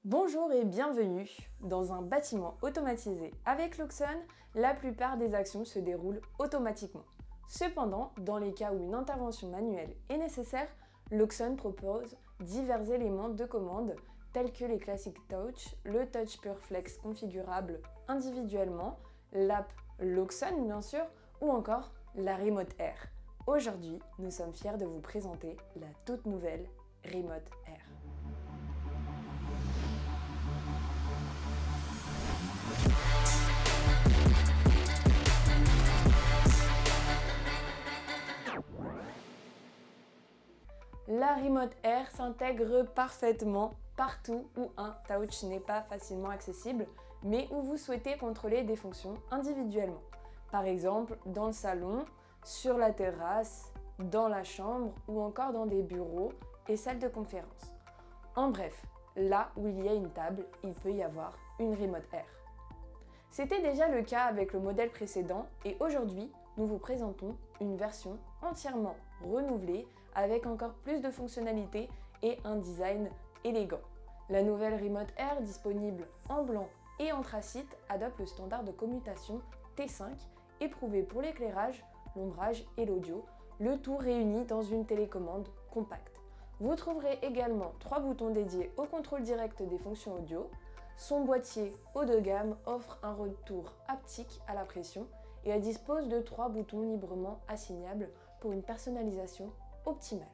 Bonjour et bienvenue. Dans un bâtiment automatisé avec Loxon, la plupart des actions se déroulent automatiquement. Cependant, dans les cas où une intervention manuelle est nécessaire, Loxon propose divers éléments de commande tels que les classiques Touch, le Touch Pure Flex configurable individuellement, l'app Loxon bien sûr, ou encore la Remote Air. Aujourd'hui, nous sommes fiers de vous présenter la toute nouvelle Remote Air. La Remote Air s'intègre parfaitement partout où un touch n'est pas facilement accessible, mais où vous souhaitez contrôler des fonctions individuellement. Par exemple, dans le salon, sur la terrasse, dans la chambre ou encore dans des bureaux et salles de conférence. En bref, là où il y a une table, il peut y avoir une Remote Air. C'était déjà le cas avec le modèle précédent et aujourd'hui, nous vous présentons une version entièrement renouvelée avec encore plus de fonctionnalités et un design élégant. La nouvelle Remote Air, disponible en blanc et anthracite, adopte le standard de commutation T5 éprouvé pour l'éclairage, l'ombrage et l'audio, le tout réuni dans une télécommande compacte. Vous trouverez également 3 boutons dédiés au contrôle direct des fonctions audio. Son boîtier haut de gamme offre un retour haptique à la pression et elle dispose de 3 boutons librement assignables pour une personnalisation optimale.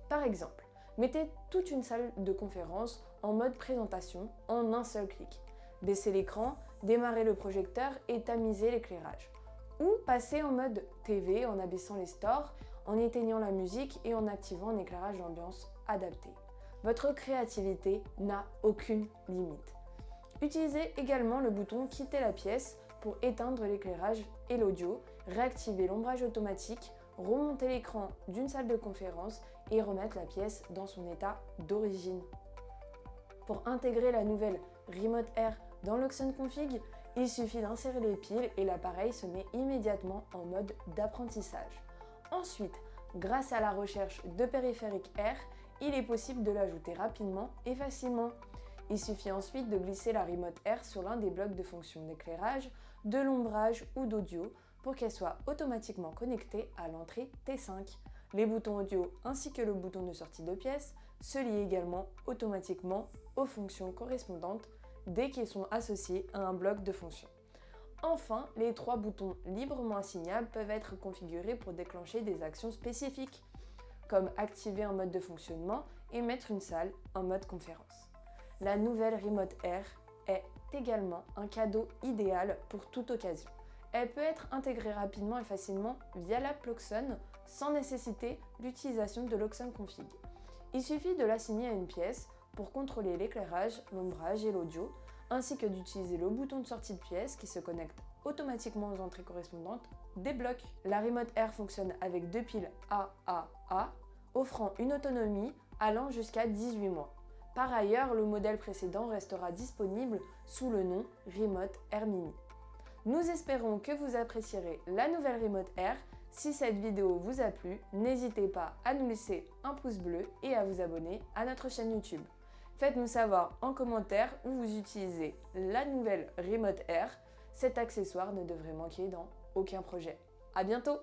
Par exemple, mettez toute une salle de conférence en mode présentation en un seul clic. Baissez l'écran, démarrez le projecteur et tamisez l'éclairage. Ou passez en mode TV en abaissant les stores, en éteignant la musique et en activant un éclairage d'ambiance adapté. Votre créativité n'a aucune limite. Utilisez également le bouton Quitter la pièce pour éteindre l'éclairage et l'audio, réactiver l'ombrage automatique, remonter l'écran d'une salle de conférence et remettre la pièce dans son état d'origine. Pour intégrer la nouvelle Remote Air dans Loxon Config, il suffit d'insérer les piles et l'appareil se met immédiatement en mode d'apprentissage. Ensuite, grâce à la recherche de périphériques Air, il est possible de l'ajouter rapidement et facilement. Il suffit ensuite de glisser la Remote Air sur l'un des blocs de fonctions d'éclairage, de l'ombrage ou d'audio pour qu'elle soit automatiquement connectée à l'entrée T5. Les boutons audio ainsi que le bouton de sortie de pièce se lient également automatiquement aux fonctions correspondantes dès qu'ils sont associés à un bloc de fonctions. Enfin, les 3 boutons librement assignables peuvent être configurés pour déclencher des actions spécifiques, comme activer un mode de fonctionnement et mettre une salle en mode conférence. La nouvelle Remote Air est également un cadeau idéal pour toute occasion. Elle peut être intégrée rapidement et facilement via l'app Loxon sans nécessiter l'utilisation de Loxon Config. Il suffit de l'assigner à une pièce pour contrôler l'éclairage, l'ombrage et l'audio, ainsi que d'utiliser le bouton de sortie de pièce qui se connecte automatiquement aux entrées correspondantes des blocs. La Remote Air fonctionne avec 2 piles AAA, offrant une autonomie allant jusqu'à 18 mois. Par ailleurs, le modèle précédent restera disponible sous le nom Remote Air Mini. Nous espérons que vous apprécierez la nouvelle Remote Air. Si cette vidéo vous a plu, n'hésitez pas à nous laisser un pouce bleu et à vous abonner à notre chaîne YouTube. Faites-nous savoir en commentaire où vous utilisez la nouvelle Remote Air. Cet accessoire ne devrait manquer dans aucun projet. À bientôt!